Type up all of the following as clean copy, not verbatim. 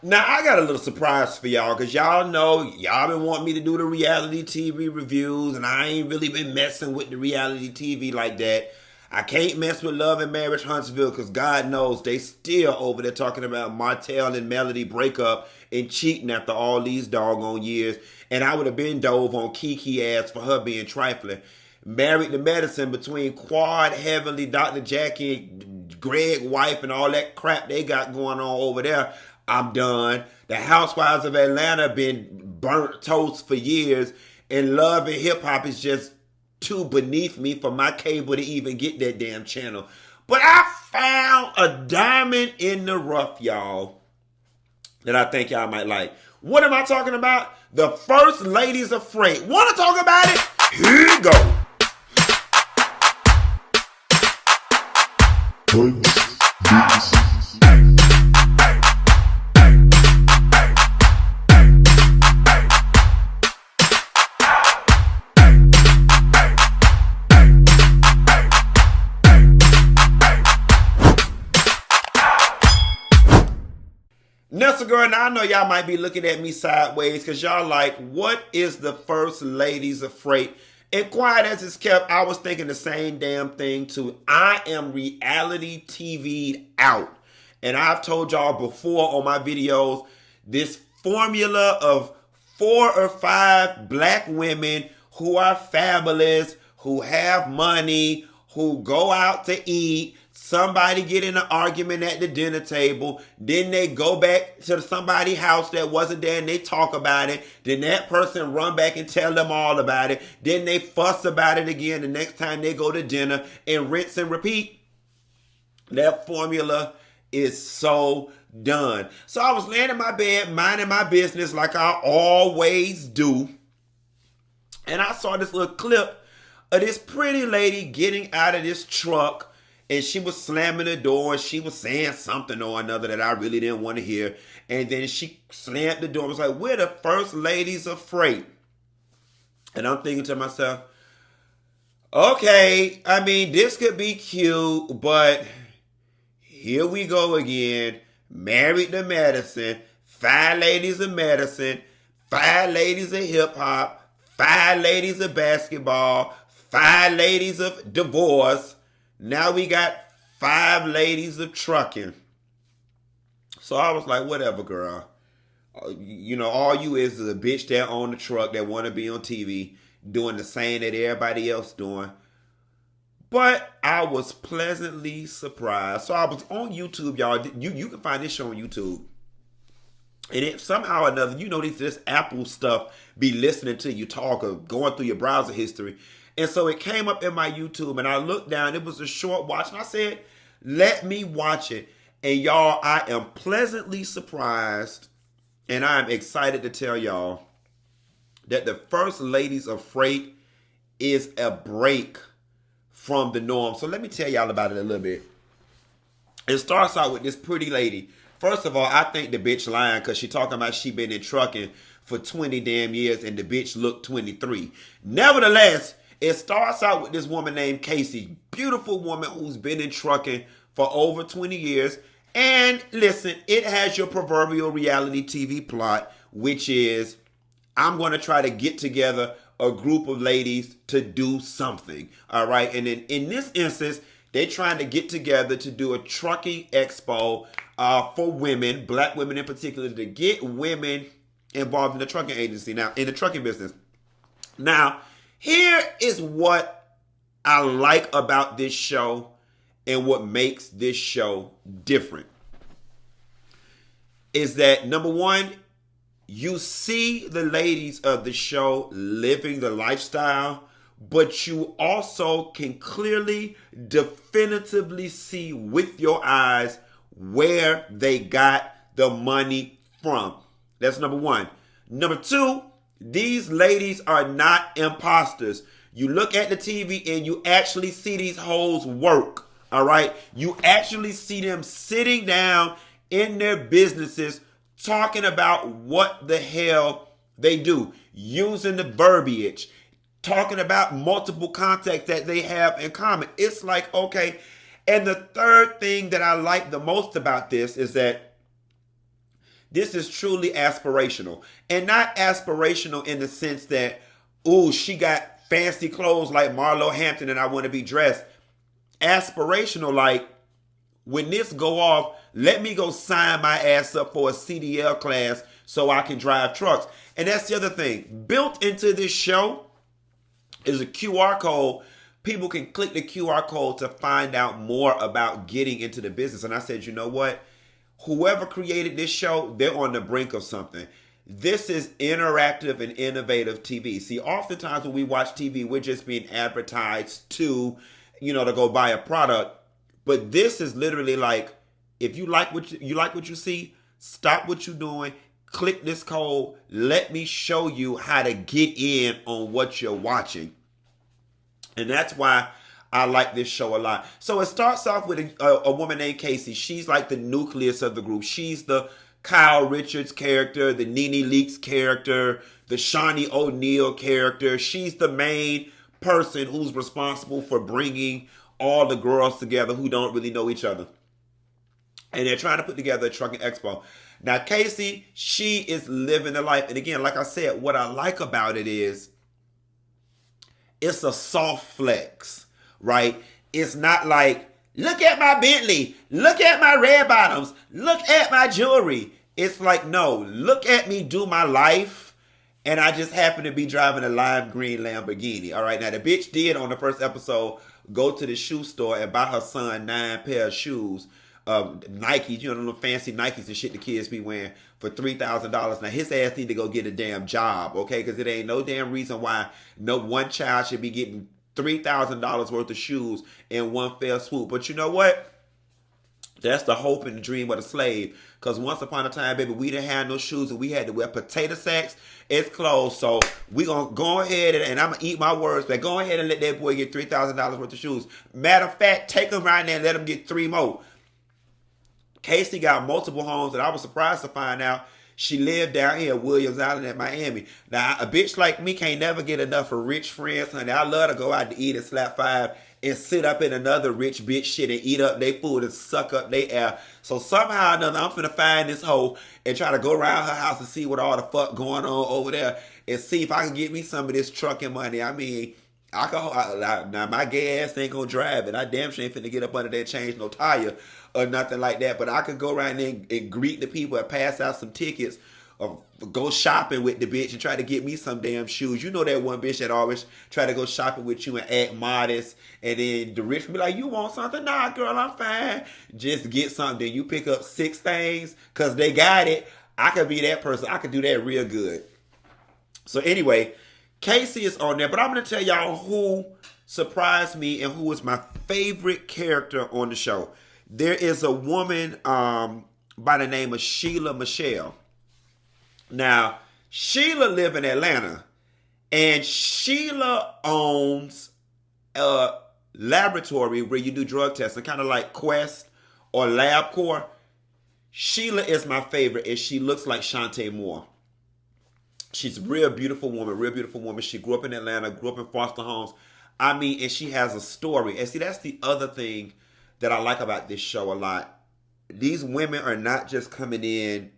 Now, I got a little surprise for y'all because y'all know y'all been wanting me to do the reality TV reviews, and I ain't really been messing with the reality TV like that. I can't mess with Love and Marriage Huntsville because God knows they still over there talking about Martell and Melody breakup and cheating after all these doggone years. And I would have been dove on Kiki ass for her being trifling. Married to Medicine between Quad Heavenly, Dr. Jackie, Greg wife, and all that crap they got going on over there. I'm done. The Housewives of Atlanta been burnt toast for years, and Love and Hip Hop is just too beneath me for my cable to even get that damn channel. But I found a diamond in the rough, y'all, that I think y'all might like. What am I talking about? The First Ladies of Freight. Want to talk about it? Here you go. Nessa girl, now I know y'all might be looking at me sideways because y'all like, what is the First Ladies of Freight? And quiet as it's kept, I was thinking the same damn thing too. I am reality TV'd out. And I've told y'all before on my videos, this formula of 4 or 5 black women who are fabulous, who have money, who go out to eat. Somebody get in an argument at the dinner table. Then they go back to somebody's house that wasn't there and they talk about it. Then that person run back and tell them all about it. Then they fuss about it again the next time they go to dinner and rinse and repeat. That formula is so done. So I was laying in my bed, minding my business like I always do. And I saw this little clip of this pretty lady getting out of this truck. And she was slamming the door and she was saying something or another that I really didn't want to hear. And then she slammed the door and was like, we're the First Ladies of Freight. And I'm thinking to myself, okay, I mean, this could be cute, but here we go again. Married to Medicine, 5 ladies of medicine, 5 ladies of hip hop, 5 ladies of basketball, 5 ladies of divorce. Now we got 5 ladies of trucking. So I was like, whatever, girl. You know, all you is a bitch that own the truck that want to be on TV doing the same that everybody else doing. But I was pleasantly surprised. So I was on YouTube, y'all. You can find this show on YouTube. And it, somehow or another, you know, this Apple stuff be listening to you talk or going through your browser history. And so it came up in my YouTube and I looked down. It was a short watch and I said, let me watch it. And y'all, I am pleasantly surprised and I'm excited to tell y'all that the First Ladies of Freight is a break from the norm. So let me tell y'all about it a little bit. It starts out with this pretty lady. First of all, I think the bitch lying because she talking about she been in trucking for 20 damn years and the bitch looked 23. Nevertheless, it starts out with this woman named Casey. Beautiful woman who's been in trucking for over 20 years. And listen, it has your proverbial reality TV plot, which is I'm going to try to get together a group of ladies to do something. All right. And then in this instance, they're trying to get together to do a trucking expo for women, black women in particular, to get women involved in the trucking agency. Now, in the trucking business. Now, here is what I like about this show and what makes this show different. Is that, number one, you see the ladies of the show living the lifestyle, but you also can clearly, definitively see with your eyes where they got the money from. That's number one. Number two, these ladies are not imposters. You look at the TV and you actually see these hoes work. All right. You actually see them sitting down in their businesses talking about what the hell they do, using the verbiage, talking about multiple contacts that they have in common. It's like, okay. And the third thing that I like the most about this is that This is truly aspirational. And not aspirational in the sense that, ooh, she got fancy clothes like Marlo Hampton and I want to be dressed. Aspirational like, when this go off, let me go sign my ass up for a CDL class so I can drive trucks. And that's the other thing. Built into this show is a QR code. People can click the QR code to find out more about getting into the business. And I said, you know what? Whoever created this show, they're on the brink of something. This is interactive and innovative TV. See, oftentimes when we watch TV, we're just being advertised to, to go buy a product. But this is literally like, if you like what you see, stop what you're doing, click this code, let me show you how to get in on what you're watching. And that's why I like this show a lot. So it starts off with a woman named Casey. She's like the nucleus of the group. She's the Kyle Richards character, the Nene Leakes character, the Shawnee O'Neal character. She's the main person who's responsible for bringing all the girls together who don't really know each other. And they're trying to put together a trucking expo. Now, Casey, she is living the life. And again, like I said, what I like about it is it's a soft flex, right? It's not like, look at my Bentley, look at my red bottoms, look at my jewelry. It's like, no, look at me do my life, and I just happen to be driving a lime green Lamborghini. All right, now the bitch did on the first episode go to the shoe store and buy her son 9 pair of shoes, Nikes, the little fancy Nikes and shit the kids be wearing for $3,000. Now his ass need to go get a damn job, okay? Because it ain't no damn reason why no one child should be getting $3,000 worth of shoes in one fell swoop. But you know what? That's the hope and the dream of the slave. Because once upon a time, baby, we didn't have no shoes and we had to wear potato sacks. It's closed. So we going to go ahead and I'm going to eat my words, but go ahead and let that boy get $3,000 worth of shoes. Matter of fact, take him right there and let him get 3 more. Casey got multiple homes, and I was surprised to find out she lived down here at Williams Island at Miami. Now, a bitch like me can't never get enough of rich friends, honey. I love to go out to eat and slap 5 and sit up in another rich bitch shit and eat up their food and suck up their air. So somehow or another, I'm finna find this hoe and try to go around her house and see what all the fuck going on over there and see if I can get me some of this trucking money. I mean, now my gay ass ain't gonna drive it. I damn sure ain't finna get up under there, change no tire or nothing like that. But I could go around there and greet the people and pass out some tickets or go shopping with the bitch and try to get me some damn shoes. You know that one bitch that always try to go shopping with you and act modest, and then the rich be like, you want something? Nah, girl, I'm fine. Just get something. Then you pick up 6 things because they got it. I could be that person. I could do that real good. So anyway, Casey is on there, but I'm going to tell y'all who surprised me and who is my favorite character on the show. There is a woman by the name of Sheila Michelle. Now, Sheila lives in Atlanta, and Sheila owns a laboratory where you do drug testing, kind of like Quest or LabCorp. Sheila is my favorite, and she looks like Shanti Moore. She's a real beautiful woman. She grew up in Atlanta, grew up in foster homes. I mean, and she has a story. And see, that's the other thing that I like about this show a lot. These women are not just coming in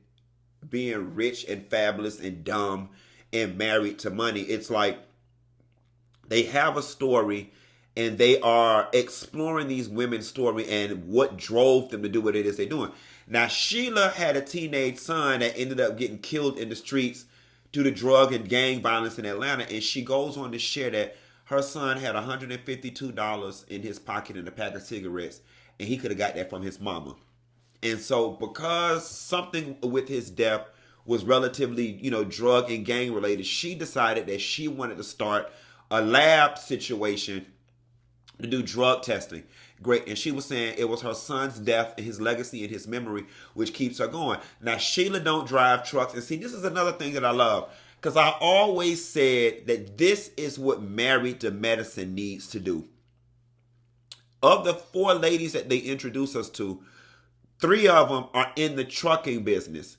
being rich and fabulous and dumb and married to money. It's like they have a story and they are exploring these women's story and what drove them to do what it is they're doing. Now, Sheila had a teenage son that ended up getting killed in the streets due to drug and gang violence in Atlanta, and she goes on to share that her son had $152 in his pocket in a pack of cigarettes, and he could have got that from his mama. And so because something with his death was relatively, drug and gang related, she decided that she wanted to start a lab situation to do drug testing. Great. And she was saying it was her son's death and his legacy and his memory which keeps her going. Now, Sheila don't drive trucks. And see, this is another thing that I love, because I always said that this is what Married to Medicine needs to do. Of the 4 ladies that they introduce us to, 3 of them are in the trucking business.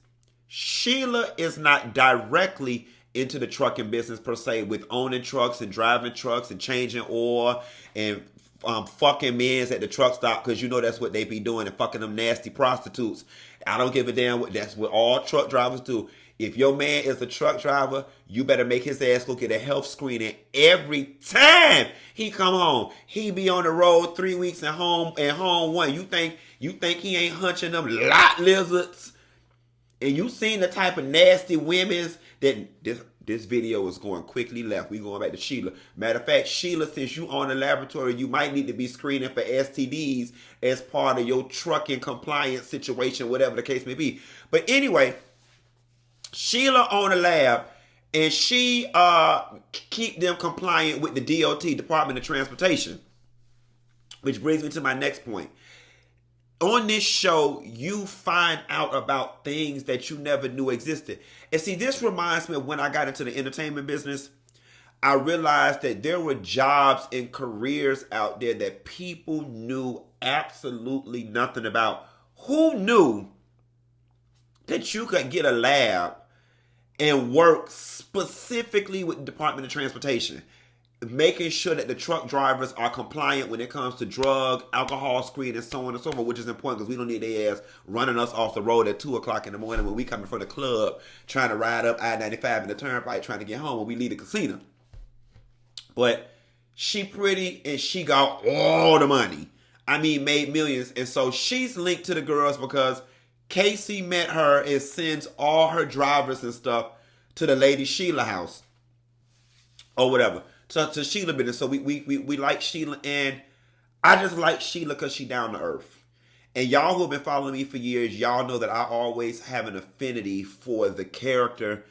Sheila is not directly into the trucking business per se, with owning trucks and driving trucks and changing oil and fucking men's at the truck stop because you know that's what they be doing and fucking them nasty prostitutes. I don't give a damn. That's what all truck drivers do. If your man is a truck driver, you better make his ass go get a health screening every time he come home. He be on the road 3 weeks and home 1. You think he ain't hunching them lot lizards? And you seen the type of nasty women's that this video is going quickly left. We going back to Sheila. Matter of fact, Sheila, since you on the laboratory, you might need to be screening for STDs as part of your trucking compliance situation, whatever the case may be. But anyway, Sheila on the lab, and she keep them compliant with the DOT, Department of Transportation. Which brings me to my next point. On this show, you find out about things that you never knew existed. And see, this reminds me of when I got into the entertainment business. I realized that there were jobs and careers out there that people knew absolutely nothing about. Who knew that you could get a lab and work specifically with the Department of Transportation, making sure that the truck drivers are compliant when it comes to drug, alcohol screen, and so on and so forth, which is important because we don't need their ass running us off the road at 2 o'clock in the morning when we coming from the club, trying to ride up I-95 in the turnpike, trying to get home when we leave the casino. But she pretty and she got all the money. I mean, made millions. And so she's linked to the girls because Casey met her and sends all her drivers and stuff to the lady Sheila house or whatever. To Sheila business. So we like Sheila, and I just like Sheila because she down to earth. And y'all who have been following me for years, y'all know that I always have an affinity for the character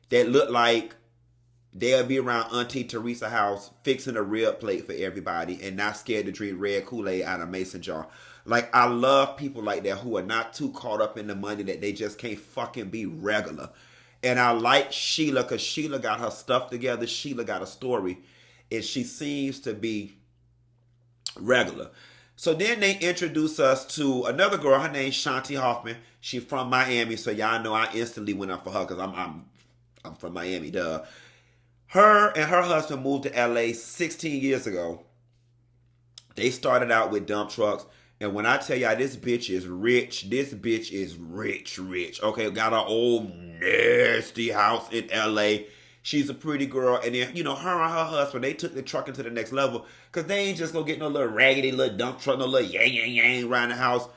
that look like they'll be around Auntie Teresa house fixing a rib plate for everybody and not scared to drink red Kool-Aid out of a mason jar. Like, I love people like that who are not too caught up in the money that they just can't fucking be regular. And I like Sheila because Sheila got her stuff together. Sheila got a story. And she seems to be regular. So then they introduce us to another girl. Her name's Shanti Hoffman. She's from Miami. So y'all know I instantly went up for her because I'm from Miami, duh. Her and her husband moved to LA 16 years ago. They started out with dump trucks. And when I tell y'all this bitch is rich, this bitch is rich. Okay, got her old nasty house in LA. She's a pretty girl. And then, you know, her and her husband, they took the trucking to the next level. Because they ain't just gonna get no little raggedy little dump truck, no little yang around the house.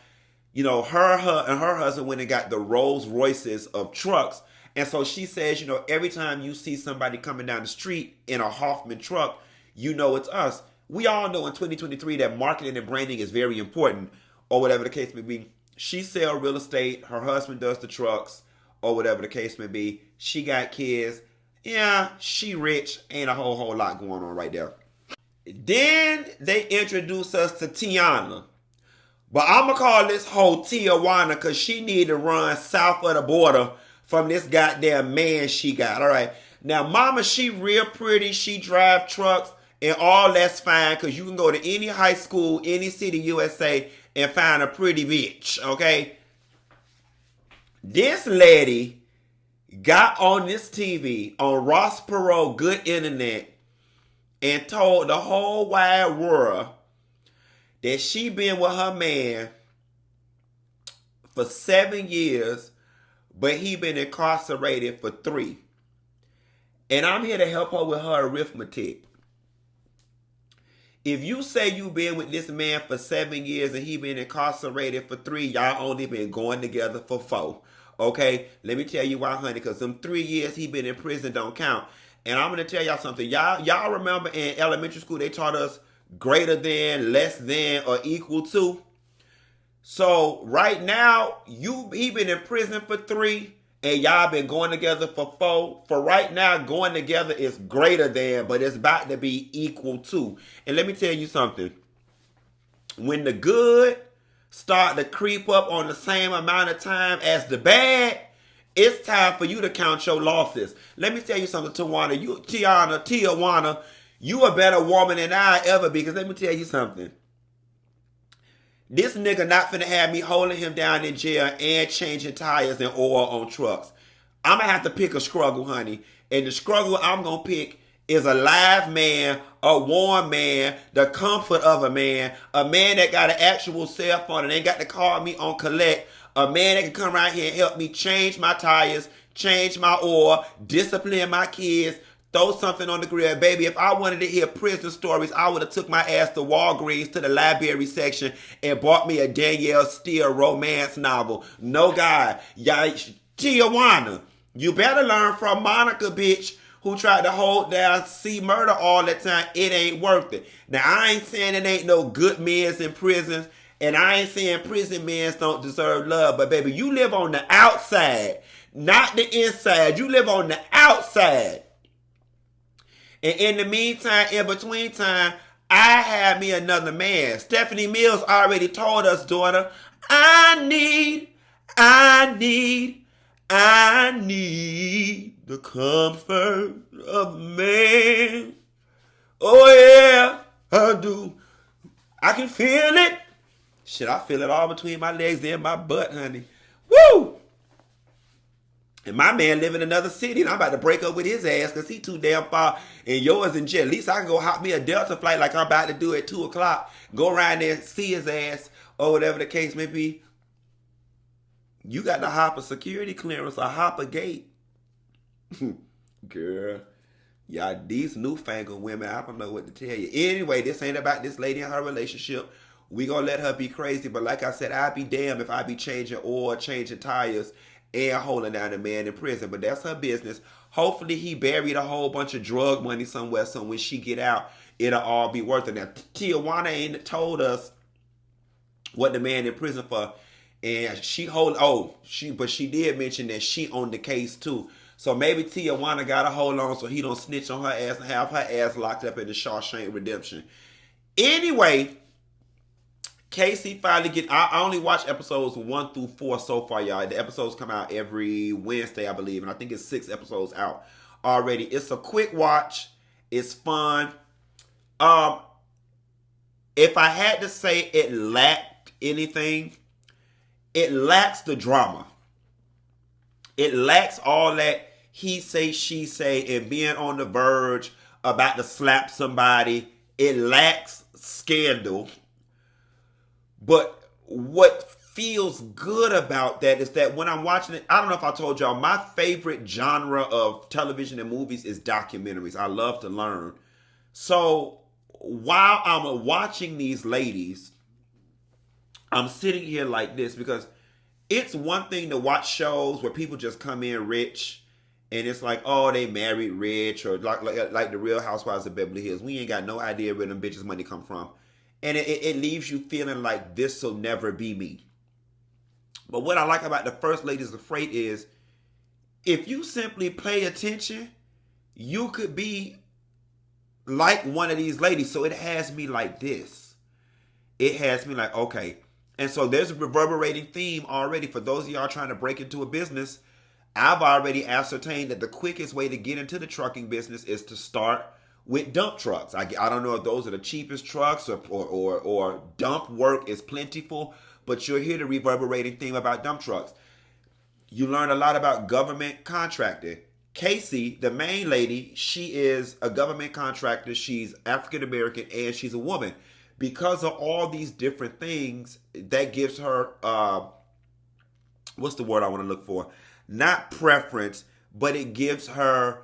You know, her and her husband went and got the Rolls Royces of trucks. And so she says, you know, every time you see somebody coming down the street in a Hoffman truck, you know it's us. We all know in 2023 that marketing and branding is very important, or whatever the case may be. She sells real estate. Her husband does the trucks, or whatever the case may be. She got kids. Yeah, she rich. Ain't a whole lot going on right there. Then they introduce us to Tiana. But I'm going to call this whole Tijuana because she need to run south of the border from this goddamn man she got. All right. Now, mama, she real pretty. She drive trucks. And all that's fine because you can go to any high school, any city, USA, and find a pretty bitch, okay? This lady got on this TV on Ross Perot Good Internet and told the whole wide world that she been with her man for 7 years, but he been incarcerated for 3. And I'm here to help her with her arithmetic. If you say you been with this man for 7 years and he been incarcerated for 3, y'all only been going together for 4. Okay? Let me tell you why, honey, because them 3 years he been in prison don't count. And I'm going to tell y'all something. Y'all remember in elementary school they taught us greater than, less than, or equal to? So right now, he been in prison for 3. And y'all been going together for 4. For right now, going together is greater than, but it's about to be equal to. And let me tell you something. When the good start to creep up on the same amount of time as the bad, it's time for you to count your losses. Let me tell you something, Tiana, you a better woman than I ever be. Because let me tell you something. This nigga not finna have me holding him down in jail and changing tires and oil on trucks. I'm gonna have to pick a struggle, honey. And the struggle I'm gonna pick is a live man, a warm man, the comfort of a man that got an actual cell phone and ain't got to call me on collect, a man that can come around here and help me change my tires, change my oil, discipline my kids, throw something on the grill. Baby, if I wanted to hear prison stories, I would have took my ass to Walgreens to the library section and bought me a Danielle Steele romance novel. No God. Tiana, you better learn from Monica, bitch, who tried to hold down C Murder all the time. It ain't worth it. Now, I ain't saying it ain't no good men in prisons, and I ain't saying prison men don't deserve love, but baby, you live on the outside, not the inside. You live on the outside. And in the meantime, in between time, I had me another man. Stephanie Mills already told us, daughter, I need the comfort of a man. Oh yeah, I do. I can feel it. Shit, I feel it all between my legs and my butt, honey. Woo! And my man live in another city, and I'm about to break up with his ass because he too damn far, and yours in jail. At least I can go hop me a Delta flight like I'm about to do at 2 o'clock. Go around there, see his ass, or whatever the case may be. You got to hop a security clearance or hop a gate. Girl, y'all, these newfangled women, I don't know what to tell you. Anyway, this ain't about this lady and her relationship. We gonna let her be crazy, but like I said, I'd be damned if I be changing oil, changing tires, and holding down a man in prison. But that's her business. Hopefully he buried a whole bunch of drug money somewhere, so when she get out, it'll all be worth it. Now, Tiana ain't told us what the man in prison for, and but she did mention that she on the case too. So maybe Tiana got a hold on so he don't snitch on her ass and have her ass locked up in the Shawshank Redemption. Anyway, Casey finally I only watch episodes 1 through 4 so far, y'all. The episodes come out every Wednesday, I believe, and I think it's 6 episodes out already. It's a quick watch. It's fun. If I had to say it lacked anything, it lacks the drama. It lacks all that he say, she say, and being on the verge about to slap somebody. It lacks scandal. But what feels good about that is that when I'm watching it, I don't know if I told y'all, my favorite genre of television and movies is documentaries. I love to learn. So while I'm watching these ladies, I'm sitting here like this because it's one thing to watch shows where people just come in rich and it's like, oh, they married rich, or like the Real Housewives of Beverly Hills. We ain't got no idea where them bitches' money come from. And it leaves you feeling like this will never be me. But what I like about the First Ladies of Freight is if you simply pay attention, you could be like one of these ladies. So it has me like this. It has me like, okay. And so there's a reverberating theme already. For those of y'all trying to break into a business, I've already ascertained that the quickest way to get into the trucking business is to start with dump trucks. I don't know if those are the cheapest trucks or dump work is plentiful, but you'll hear the reverberating theme about dump trucks. You learn a lot about government contracting. Casey, the main lady, she is a government contractor. She's African American and she's a woman. Because of all these different things, that gives her, what's the word I want to look for? Not preference, but it gives her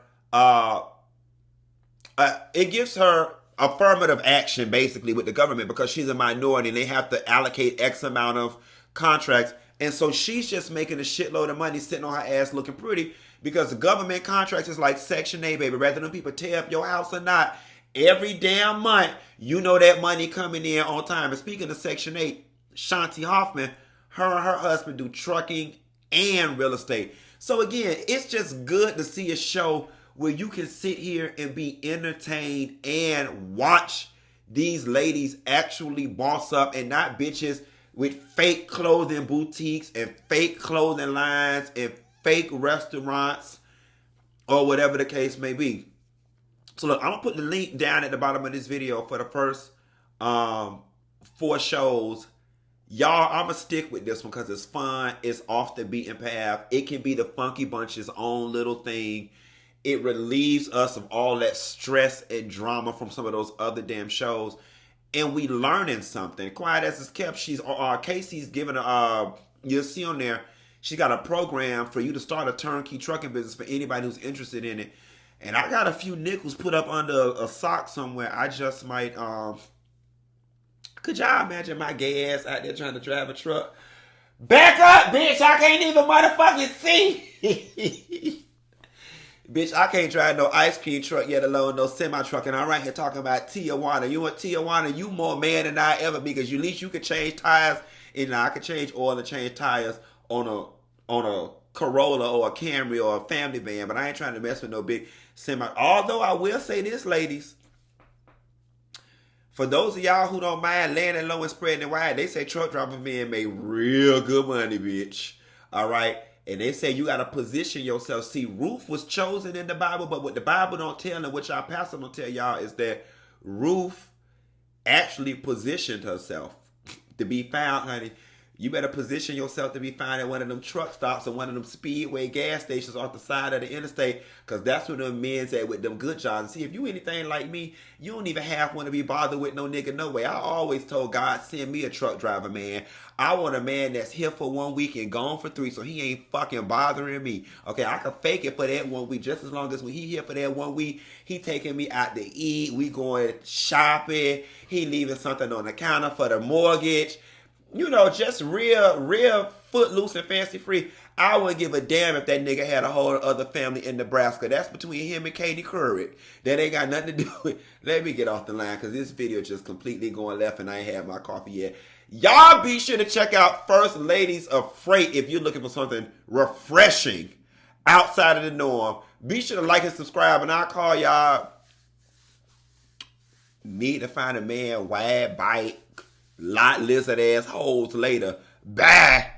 affirmative action basically with the government because she's a minority and they have to allocate X amount of contracts. And so she's just making a shitload of money sitting on her ass looking pretty because the government contracts is like Section 8, baby. Rather than people tear up your house or not, every damn month, you know that money coming in on time. And speaking of Section 8, Shanti Hoffman, her and her husband do trucking and real estate. So again, it's just good to see a show where you can sit here and be entertained and watch these ladies actually boss up and not bitches with fake clothing boutiques and fake clothing lines and fake restaurants or whatever the case may be. So look, I'm going to put the link down at the bottom of this video for the first 4 shows. Y'all, I'm going to stick with this one because it's fun. It's off the beaten path. It can be the Funky Bunch's own little thing. it relieves us of all that stress and drama from some of those other damn shows. And we learning something. Quiet as it's kept, she's Casey's giving you'll see on there, she got a program for you to start a turnkey trucking business for anybody who's interested in it. And I got a few nickels put up under a sock somewhere. I just might could y'all imagine my gay ass out there trying to drive a truck? Back up, bitch! I can't even motherfucking see. Bitch, I can't drive no ice cream truck, yet alone no semi truck. And I'm right here talking about Tiana. You want Tiana? You more man than I ever be, because at least you can change tires. And I can change oil and change tires on a Corolla or a Camry or a family van. But I ain't trying to mess with no big semi. Although I will say this, ladies. For those of y'all who don't mind landing low and spreading wide, they say truck driver men make real good money, bitch. All right? And they say you got to position yourself. See, Ruth was chosen in the Bible, but what the Bible don't tell and what y'all pastor don't tell y'all is that Ruth actually positioned herself to be found, honey. You better position yourself to be found at one of them truck stops or one of them speedway gas stations off the side of the interstate, because that's where them men's at with them good jobs. And see, if you anything like me, you don't even half want to be bothered with no nigga no way. I always told God, send me a truck driver, man. I want a man that's here for 1 week and gone for 3, so he ain't fucking bothering me. Okay, I can fake it for that 1 week just as long as when he here for that 1 week, he taking me out to eat, we going shopping, he leaving something on the counter for the mortgage. You know, just real footloose and fancy free. I wouldn't give a damn if that nigga had a whole other family in Nebraska. That's between him and Katie Couric. That ain't got nothing to do with. Let me get off the line, because this video just completely going left and I ain't had my coffee yet. Y'all be sure to check out First Ladies of Freight if you're looking for something refreshing outside of the norm. Be sure to like and subscribe, and I'll call y'all Need to Find a Man, Wide Bite, Lot Lizard Ass Holes later. Bye.